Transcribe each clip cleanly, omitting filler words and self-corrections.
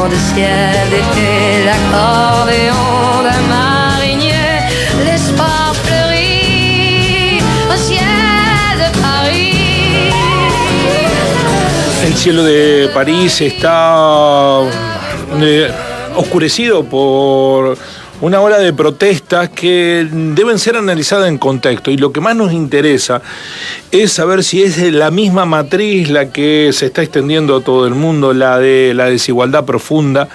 de ciel d'été, l'accordéon d'un marinier, l'espoir fleurit au ciel de Paris. El cielo de París está oscurecido por una ola de protestas que deben ser analizadas en contexto, y lo que más nos interesa es saber si es la misma matriz la que se está extendiendo a todo el mundo, la de la desigualdad profunda.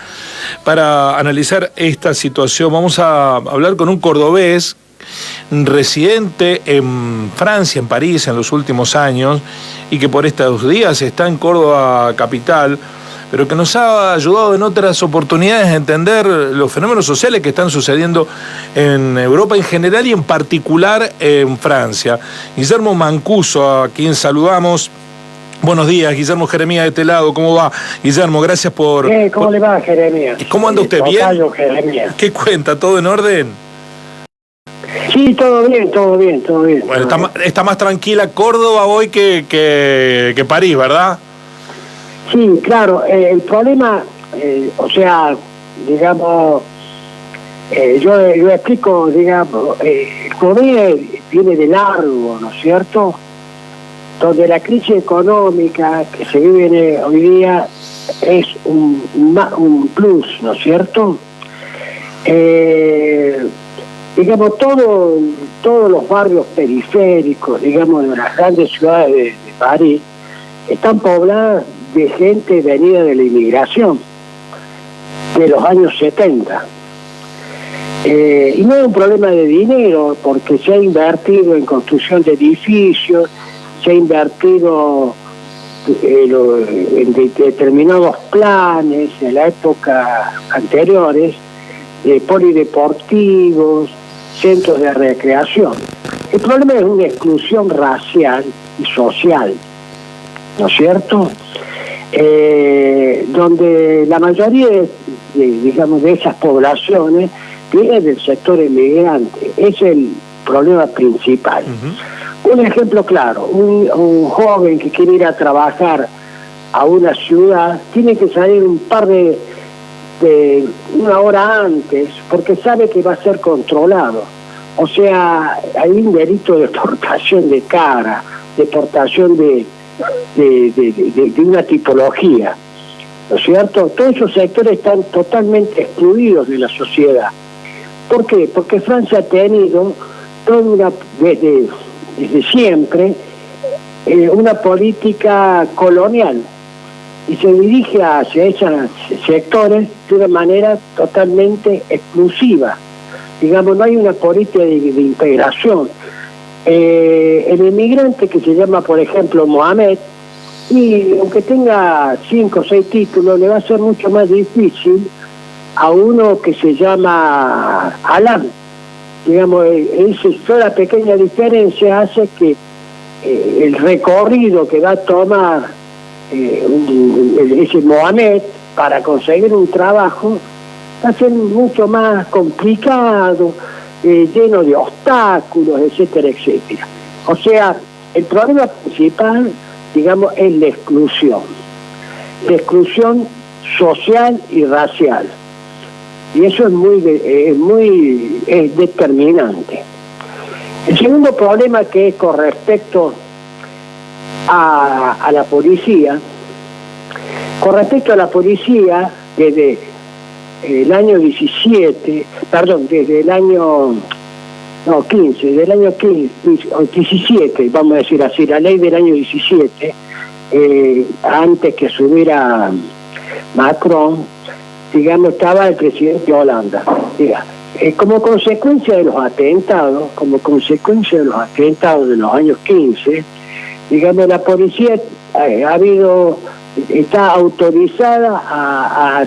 Para analizar esta situación vamos a hablar con un cordobés residente en Francia, en París, en los últimos años, y que por estos días está en Córdoba capital, pero que nos ha ayudado en otras oportunidades a entender los fenómenos sociales que están sucediendo en Europa en general y en particular en Francia. Guillermo Mancuso, a quien saludamos. Buenos días, Guillermo Jeremías de este lado, ¿cómo va? Guillermo, gracias por... ¿Cómo le va, Jeremías? ¿Cómo anda usted? ¿Bien? Jeremías. ¿Qué cuenta? ¿Todo en orden? Sí, todo bien. Bueno, está más tranquila Córdoba hoy que París, ¿verdad? Sí, claro, el problema, o sea, digamos, yo explico, digamos, el COVID viene de largo, ¿no es cierto? Donde la crisis económica que se vive hoy día es un plus, ¿no es cierto? Digamos, todos los barrios periféricos, digamos, de las grandes ciudades de París, están pobladas de gente venida de la inmigración de los años 70. Y no es un problema de dinero, porque se ha invertido en construcción de edificios, se ha invertido en determinados planes en la época anteriores, polideportivos, centros de recreación. El problema es una exclusión racial y social, ¿no es cierto? Donde la mayoría de esas poblaciones viene del sector inmigrante. Es el problema principal. Un ejemplo claro, un joven que quiere ir a trabajar a una ciudad tiene que salir una hora antes, porque sabe que va a ser controlado. O sea, hay un delito de deportación de cara, deportación de una tipología, ¿no es cierto? Todos esos sectores están totalmente excluidos de la sociedad. ¿Por qué? Porque Francia ha tenido desde siempre una política colonial y se dirige hacia esos sectores de una manera totalmente exclusiva. Digamos, no hay una política de integración. El inmigrante que se llama, por ejemplo, Mohamed, y aunque tenga 5 o 6 títulos, le va a ser mucho más difícil a uno que se llama Alam. Digamos, esa sola pequeña diferencia hace que el recorrido que va a tomar ese Mohamed para conseguir un trabajo va a ser mucho más complicado, lleno de obstáculos, etcétera, etcétera. O sea, el problema principal, digamos, es la exclusión social y racial. Y eso es determinante. El segundo problema, que es con respecto a la policía, desde el año 17, desde el año 17, vamos a decir así, la ley del año 17, antes que subiera Macron, digamos, estaba el presidente Holanda. Como consecuencia de los atentados, de los años 15, digamos, la policía está autorizada a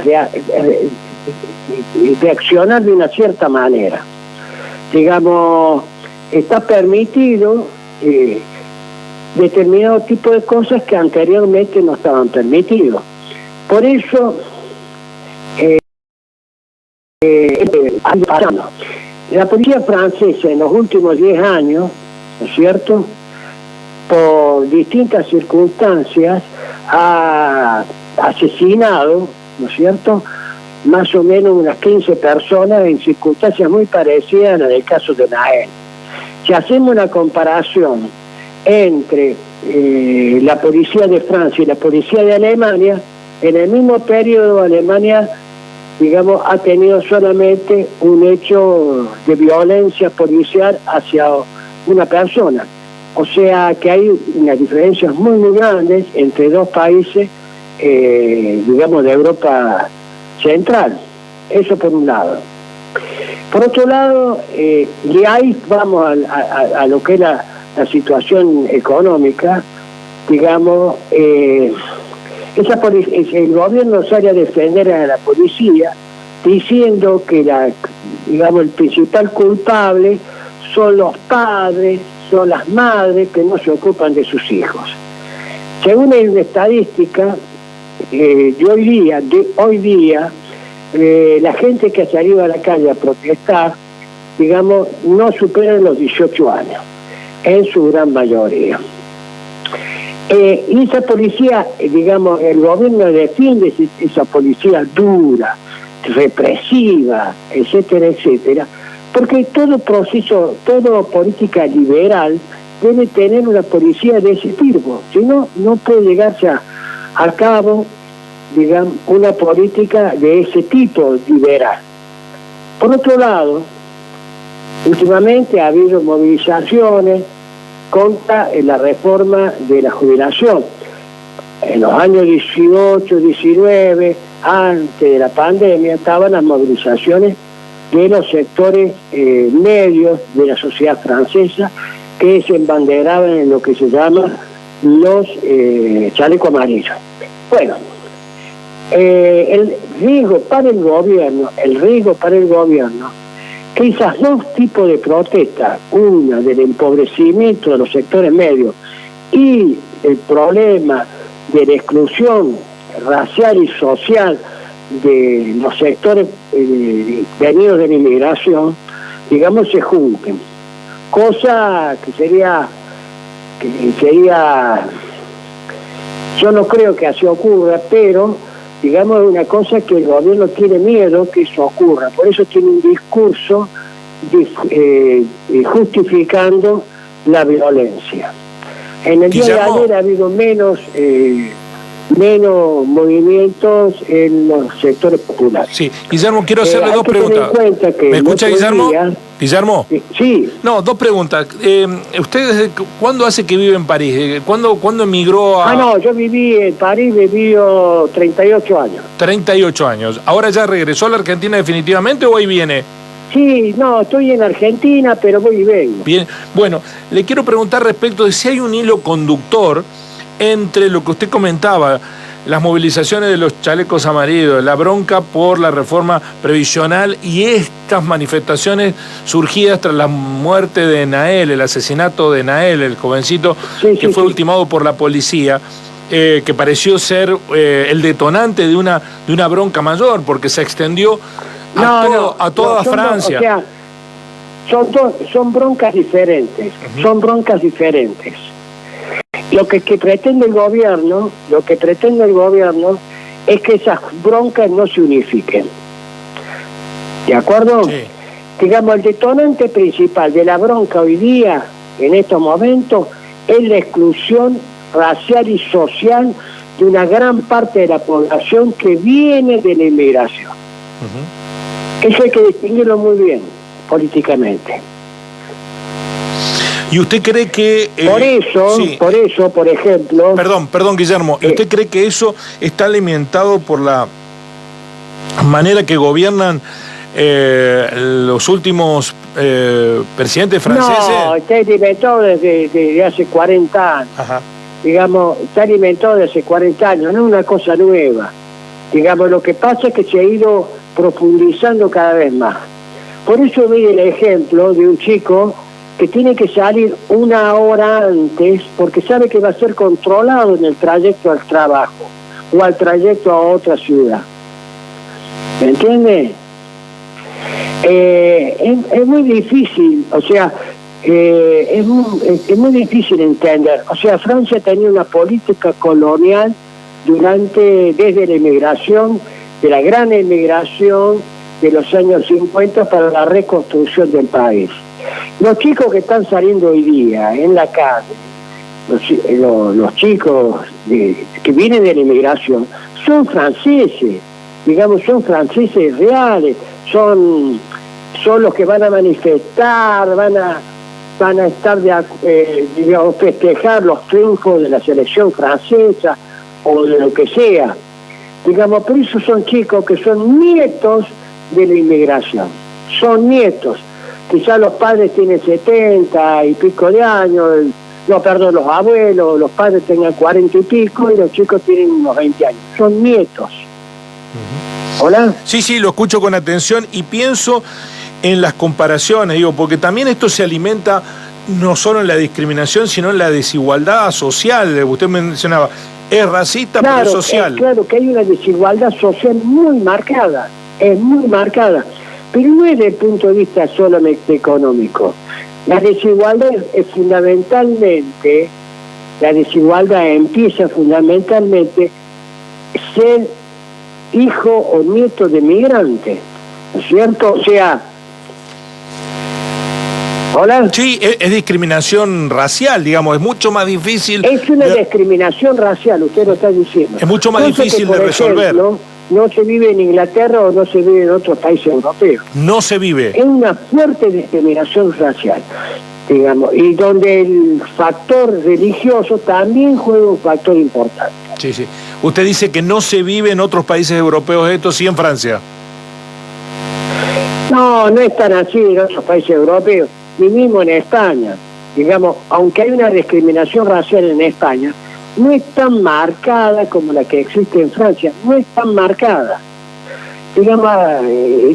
reaccionar de una cierta manera. Digamos, está permitido determinado tipo de cosas que anteriormente no estaban permitidos. Por eso, la policía francesa en los últimos 10 años, ¿no es cierto?, por distintas circunstancias ha asesinado, ¿no es cierto?, más o menos unas 15 personas en circunstancias muy parecidas a las del caso de Nael. Si hacemos una comparación entre la policía de Francia y la policía de Alemania, en el mismo periodo Alemania, digamos, ha tenido solamente un hecho de violencia policial hacia una persona. O sea que hay unas diferencias muy grandes entre dos países, digamos, de Europa Central. Eso por un lado. Por otro lado, y ahí vamos a lo que es la situación económica, digamos, el gobierno sale a defender a la policía diciendo que digamos, el principal culpable son los padres, son las madres que no se ocupan de sus hijos. Según una estadística, hoy día la gente que ha salido a la calle a protestar, digamos, no superan los 18 años, en su gran mayoría. Y esa policía, digamos, el gobierno defiende esa policía dura, represiva, etcétera, etcétera, porque toda política liberal debe tener una policía de ese tipo, si no, no puede llegarse a cabo, digamos, una política de ese tipo liberal. Por otro lado, últimamente ha habido movilizaciones contra la reforma de la jubilación. En los años 18, 19, antes de la pandemia, estaban las movilizaciones de los sectores medios de la sociedad francesa que se embanderaban en lo que se llama los chalecos amarillos. Bueno, el riesgo para el gobierno, que esos dos tipos de protestas, una del empobrecimiento de los sectores medios y el problema de la exclusión racial y social de los sectores venidos de la inmigración, digamos, se junten. Cosa que sería, yo no creo que así ocurra, pero digamos, es una cosa que el gobierno tiene miedo que eso ocurra. Por eso tiene un discurso justificando la violencia. En el día de ayer ha habido menos movimientos en los sectores populares. Sí, Guillermo, quiero hacerle dos preguntas. ¿Me escucha, Guillermo? ¿Guillermo? Sí. No, dos preguntas. ¿Usted desde cuándo hace que vive en París? ¿Cuándo emigró a...? No, yo viví en París, viví 38 años. 38 años. ¿Ahora ya regresó a la Argentina definitivamente o ahí viene? Sí, no, estoy en Argentina, pero voy y vengo. Bien, bueno, le quiero preguntar respecto de si hay un hilo conductor entre lo que usted comentaba, las movilizaciones de los chalecos amarillos, la bronca por la reforma previsional y estas manifestaciones surgidas tras la muerte de Nael, el asesinato de Nael, el jovencito que fue ultimado por la policía, que pareció ser el detonante de una bronca mayor, porque se extendió a toda Francia. O sea, son broncas diferentes, son broncas diferentes. Lo que pretende el gobierno es que esas broncas no se unifiquen. ¿De acuerdo? Sí. Digamos, el detonante principal de la bronca hoy día, en estos momentos, es la exclusión racial y social de una gran parte de la población que viene de la inmigración. Eso hay que distinguirlo muy bien, políticamente. ¿Y usted cree que...? Por eso, por ejemplo... Perdón, Guillermo. ¿Y usted cree que eso está alimentado por la manera que gobiernan los últimos presidentes franceses? No, está alimentado desde hace 40 años. Ajá. Digamos, está alimentado desde hace 40 años, no es una cosa nueva. Digamos, lo que pasa es que se ha ido profundizando cada vez más. Por eso vi el ejemplo de un chico que tiene que salir una hora antes porque sabe que va a ser controlado en el trayecto al trabajo o al trayecto a otra ciudad. ¿Me entiende? Es muy difícil, o sea, es muy difícil entender. O sea, Francia tenía una política colonial desde la inmigración de la gran emigración de los años 50 para la reconstrucción del país. Los chicos que están saliendo hoy día en la calle, los chicos que vienen de la inmigración, son franceses, digamos, son franceses reales, son los que van a manifestar, van a estar digamos, festejar los triunfos de la selección francesa o de lo que sea. Digamos, por eso son chicos que son nietos de la inmigración, son nietos. Quizás los padres tienen 70 y pico de años, los abuelos, los padres tengan 40 y pico y los chicos tienen unos 20 años, son nietos. ¿Hola? Sí, lo escucho con atención y pienso en las comparaciones, digo, porque también esto se alimenta no solo en la discriminación, sino en la desigualdad social. Usted mencionaba, es racista, claro, pero es social. Claro que hay una desigualdad social muy marcada, es muy marcada, pero no es desde el punto de vista solamente económico. La desigualdad empieza fundamentalmente ser hijo o nieto de migrantes, ¿no es cierto? O sea, ¿hola? Sí, es discriminación racial, digamos, es mucho más difícil. Es una discriminación racial, usted lo está diciendo. Es mucho más difícil de resolver. Ejemplo, no se vive en Inglaterra o no se vive en otros países europeos. No se vive. Es una fuerte discriminación racial, digamos, y donde el factor religioso también juega un factor importante. Sí. Usted dice que no se vive en otros países europeos, esto sí en Francia. No es tan así en otros países europeos, ni mismo en España. Digamos, aunque hay una discriminación racial en España, no es tan marcada como la que existe en Francia, no es tan marcada. Digamos,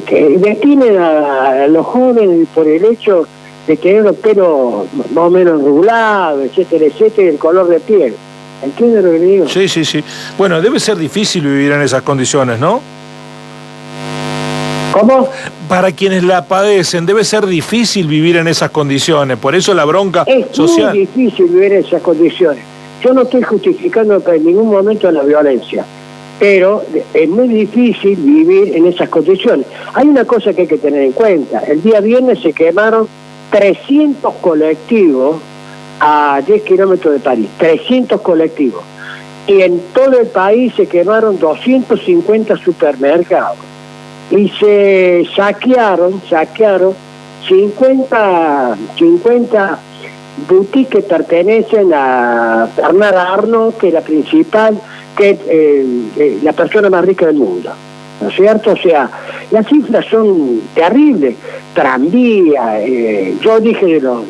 que detienen a los jóvenes por el hecho de tener los pelos más o menos rublados, etcétera, y el color de piel. ¿Entiendes lo que digo? Sí. Bueno, debe ser difícil vivir en esas condiciones, ¿no? ¿Cómo? Para quienes la padecen, debe ser difícil vivir en esas condiciones, por eso la bronca social. Es muy difícil vivir en esas condiciones. Yo no estoy justificando en ningún momento la violencia, pero es muy difícil vivir en esas condiciones. Hay una cosa que hay que tener en cuenta. El día viernes se quemaron 300 colectivos a 10 kilómetros de París, 300 colectivos. Y en todo el país se quemaron 250 supermercados. Y se saquearon 50 boutiques que pertenecen a Bernard Arnault, que es la principal, que es la persona más rica del mundo, ¿no es cierto? O sea, las cifras son terribles. Tranvía, yo dije de los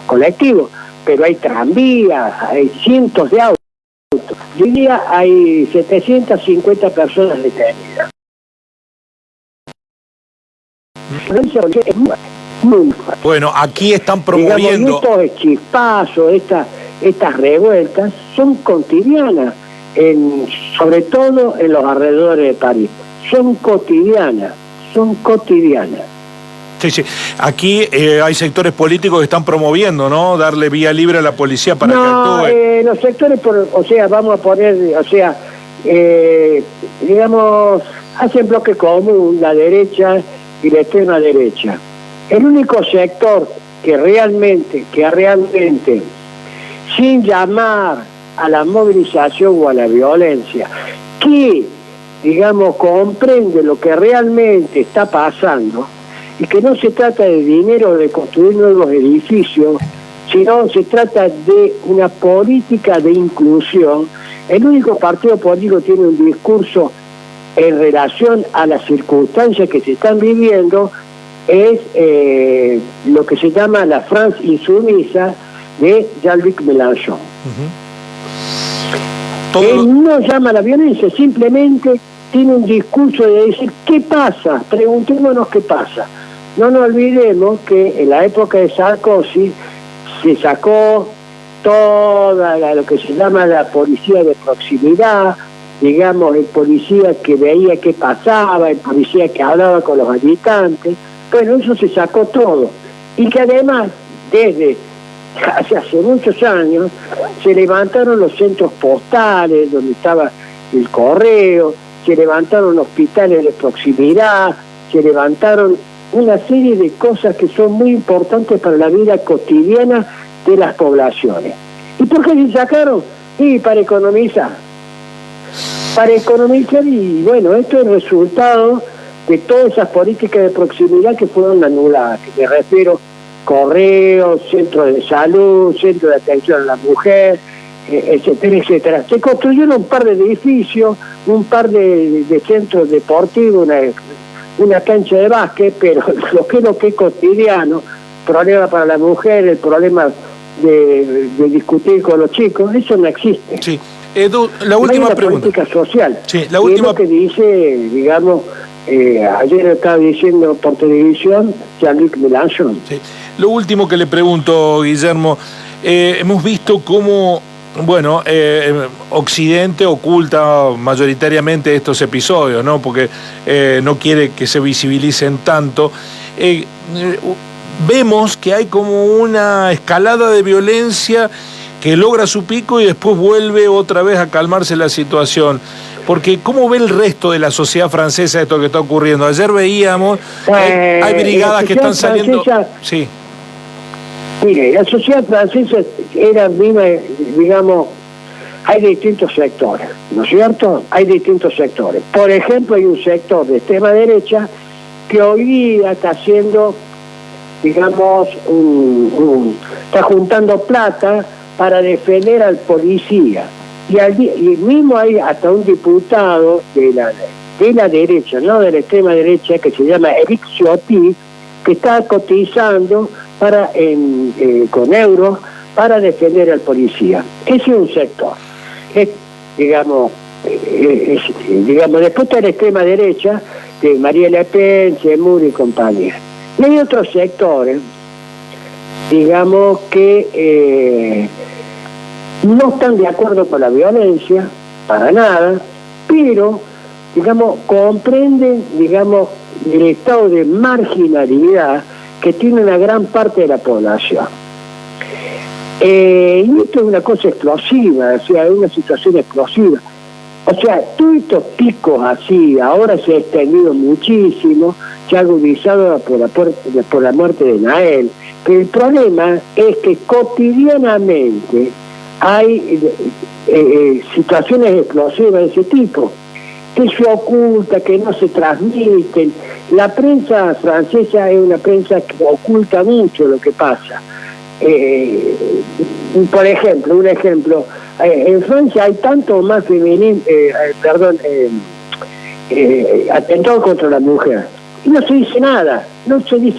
colectivos, pero hay tranvías, hay cientos de autos. Hoy día hay 750 personas detenidas. Es muy fuerte. Bueno, aquí están promoviendo... Digamos, estos chispazos, estas revueltas son cotidianas, sobre todo en los alrededores de París. Son cotidianas. Sí. Aquí hay sectores políticos que están promoviendo, ¿no? Darle vía libre a la policía para que actúe. Los sectores, vamos a poner, digamos, hacen bloque común, la derecha y la extrema derecha. El único sector que realmente, sin llamar a la movilización o a la violencia, que, digamos, comprende lo que realmente está pasando, y que no se trata de dinero de construir nuevos edificios, sino se trata de una política de inclusión. El único partido político que tiene un discurso en relación a las circunstancias que se están viviendo es lo que se llama la France insumisa de Jean-Luc Mélenchon. Él no llama a la violencia, simplemente tiene un discurso de decir, ¿qué pasa? Preguntémonos qué pasa. No nos olvidemos que en la época de Sarkozy se sacó toda lo que se llama la policía de proximidad, digamos, el policía que veía qué pasaba, el policía que hablaba con los habitantes. Bueno, eso se sacó todo. Y que además, desde hace muchos años, se levantaron los centros postales, donde estaba el correo, se levantaron hospitales de proximidad, se levantaron una serie de cosas que son muy importantes para la vida cotidiana de las poblaciones. ¿Y por qué se sacaron? Y para economizar. Para economizar, y bueno, esto es el resultado de todas esas políticas de proximidad que fueron anuladas. Que me refiero correos, centros de salud, centros de atención a la mujer, etcétera, etcétera. Se construyeron un par de edificios, un par de centros deportivos, una cancha de básquet, pero lo que es cotidiano, problema para la mujer, el problema de discutir con los chicos, eso no existe. Sí. Edu, la última no hay una pregunta. Política social. Sí, la última. Es lo que dice, digamos, ayer estaba diciendo por televisión Jean-Luc Mélenchon. Sí. Lo último que le pregunto, Guillermo, hemos visto cómo, bueno, Occidente oculta mayoritariamente estos episodios, ¿no? Porque no quiere que se visibilicen tanto. Vemos que hay como una escalada de violencia que logra su pico y después vuelve otra vez a calmarse la situación. Porque ¿cómo ve el resto de la sociedad francesa esto que está ocurriendo? Ayer veíamos, hay brigadas que están saliendo... Sí. Mire, la sociedad francesa era misma, digamos, hay distintos sectores, ¿no es cierto? Hay distintos sectores. Por ejemplo, hay un sector de extrema derecha que hoy día está haciendo, digamos, está juntando plata para defender al policía. Y mismo hay hasta un diputado de la derecha, no de la extrema derecha, que se llama Éric Ciotti, que está cotizando con euros para defender al policía. Ese es un sector. Digamos, después está la extrema derecha, de María Le Pen, Zemmour y compañía. Y hay otros sectores, digamos, que no están de acuerdo con la violencia, para nada, pero, digamos, comprenden, digamos, el estado de marginalidad que tiene una gran parte de la población. Y esto es una cosa explosiva, o sea, es una situación explosiva. O sea, todos estos picos así, ahora se ha extendido muchísimo, se ha agudizado por la muerte de Nael, pero el problema es que cotidianamente hay situaciones explosivas de ese tipo, que se oculta, que no se transmiten. La prensa francesa es una prensa que oculta mucho lo que pasa. Por ejemplo, en Francia hay tanto más atentado contra la mujer. Y no se dice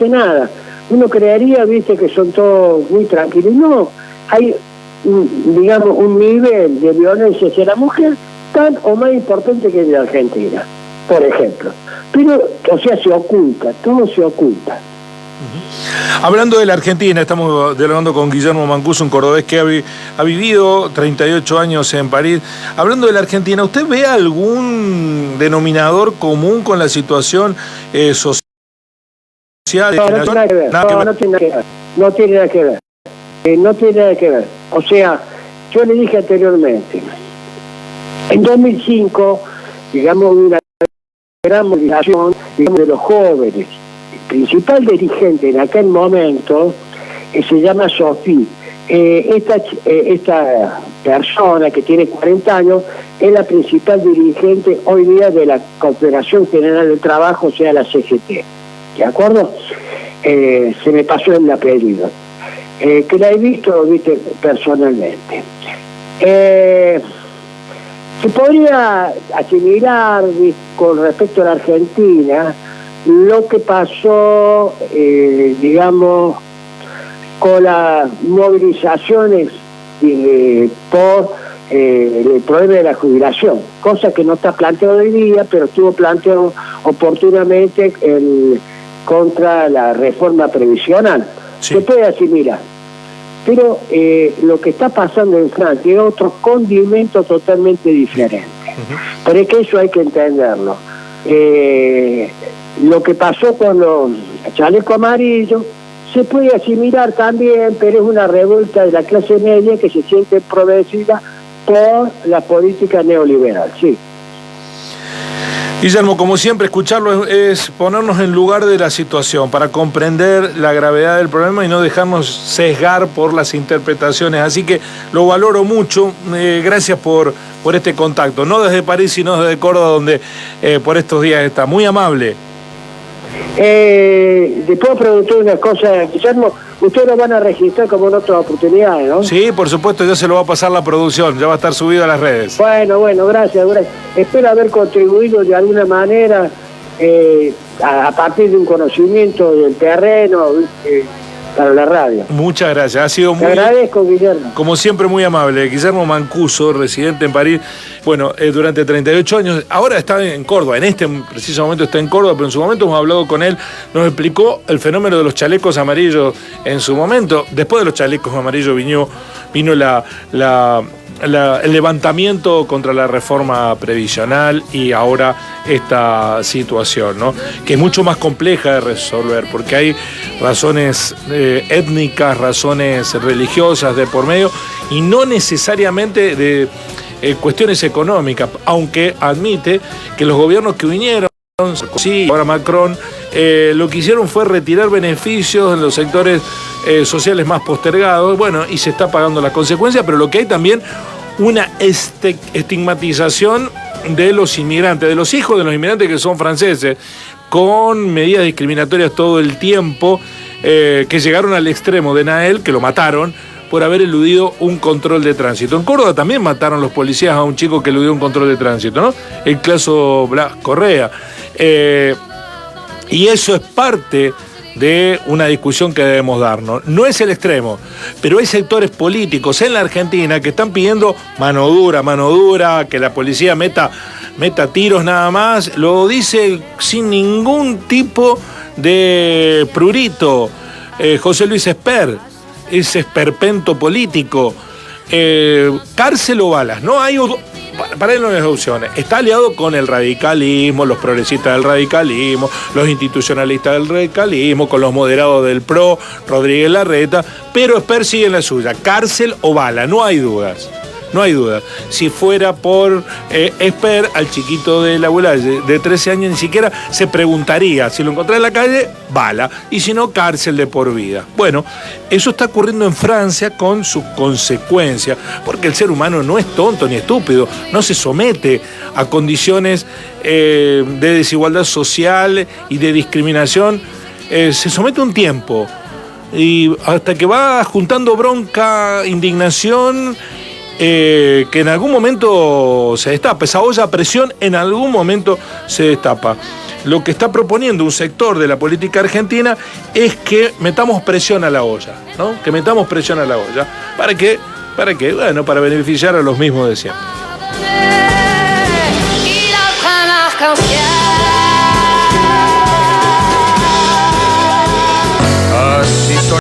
nada. Uno creería, viste, que son todos muy tranquilos. No, hay, digamos, un nivel de violencia hacia la mujer tan o más importante que en la Argentina, por ejemplo. Pero, o sea, se oculta, todo se oculta. Hablando de la Argentina, estamos dialogando con Guillermo Mancuso, un cordobés que ha vivido 38 años en París. Hablando de la Argentina, ¿usted ve algún denominador común con la situación social? No tiene nada que ver. No tiene nada que ver. No tiene nada que ver. O sea, yo le dije anteriormente, en 2005, digamos, una gran movilización, digamos, de los jóvenes. El principal dirigente en aquel momento se llama Sofía. Esta persona que tiene 40 años es la principal dirigente hoy día de la Confederación General del Trabajo, o sea, la CGT. ¿De acuerdo? Se me pasó el apellido. Que la he visto, viste, personalmente. Se podría asimilar con respecto a la Argentina lo que pasó, digamos, con las movilizaciones por el problema de la jubilación, cosa que no está planteado hoy día, pero estuvo planteado oportunamente contra la reforma previsional. Sí. Se puede asimilar. Pero lo que está pasando en Francia es otro condimento totalmente diferente. Pero es que eso hay que entenderlo. Lo que pasó con los chalecos amarillos se puede asimilar también, pero es una revuelta de la clase media que se siente progresiva por la política neoliberal, sí. Guillermo, como siempre, escucharlo es ponernos en lugar de la situación para comprender la gravedad del problema y no dejarnos sesgar por las interpretaciones. Así que lo valoro mucho. Gracias por este contacto. No desde París, sino desde Córdoba, donde por estos días está. Muy amable. Después pregunté una cosa, Guillermo. Ustedes lo van a registrar como en otras oportunidades, ¿no? Sí, por supuesto, ya se lo va a pasar la producción, ya va a estar subido a las redes. Bueno, gracias. Espero haber contribuido de alguna manera a partir de un conocimiento del terreno para la radio. Muchas gracias, ha sido muy... Te agradezco, Guillermo. Como siempre, muy amable. Guillermo Mancuso, residente en París, bueno, durante 38 años, ahora está en Córdoba, en este preciso momento está en Córdoba, pero en su momento hemos hablado con él, nos explicó el fenómeno de los chalecos amarillos en su momento. Después de los chalecos amarillos vino el levantamiento contra la reforma previsional y ahora esta situación, ¿no? Que es mucho más compleja de resolver porque hay razones étnicas, razones religiosas de por medio y no necesariamente de cuestiones económicas, aunque admite que los gobiernos que vinieron, sí, ahora Macron, lo que hicieron fue retirar beneficios en los sectores sociales más postergados, bueno, y se está pagando las consecuencias, pero lo que hay también una estigmatización de los inmigrantes, de los hijos de los inmigrantes que son franceses, con medidas discriminatorias todo el tiempo, que llegaron al extremo de Nael, que lo mataron por haber eludido un control de tránsito. En Córdoba también mataron los policías a un chico que eludió un control de tránsito, ¿no? El caso Blas Correa. Y eso es parte de una discusión que debemos darnos. No es el extremo, pero hay sectores políticos en la Argentina que están pidiendo mano dura, que la policía meta tiros nada más. Lo dice sin ningún tipo de prurito José Luis Esper, ese esperpento político. Cárcel o balas, no hay... Para él no hay opciones. Está aliado con el radicalismo, los progresistas del radicalismo, los institucionalistas del radicalismo, con los moderados del PRO, Rodríguez Larreta, pero Esper sigue en la suya. Cárcel o bala, no hay dudas. No hay duda. Si fuera por Esper, al chiquito de la abuela de 13 años ni siquiera se preguntaría. Si lo encontrás en la calle, bala. Y si no, cárcel de por vida. Bueno, eso está ocurriendo en Francia con sus consecuencias. Porque el ser humano no es tonto ni estúpido. No se somete a condiciones de desigualdad social y de discriminación. Se somete un tiempo. Y hasta que va juntando bronca, indignación... que en algún momento se destapa, esa olla a presión en algún momento se destapa. Lo que está proponiendo un sector de la política argentina es que metamos presión a la olla, ¿no? Que metamos presión a la olla. ¿Para qué? Bueno, para beneficiar a los mismos de siempre.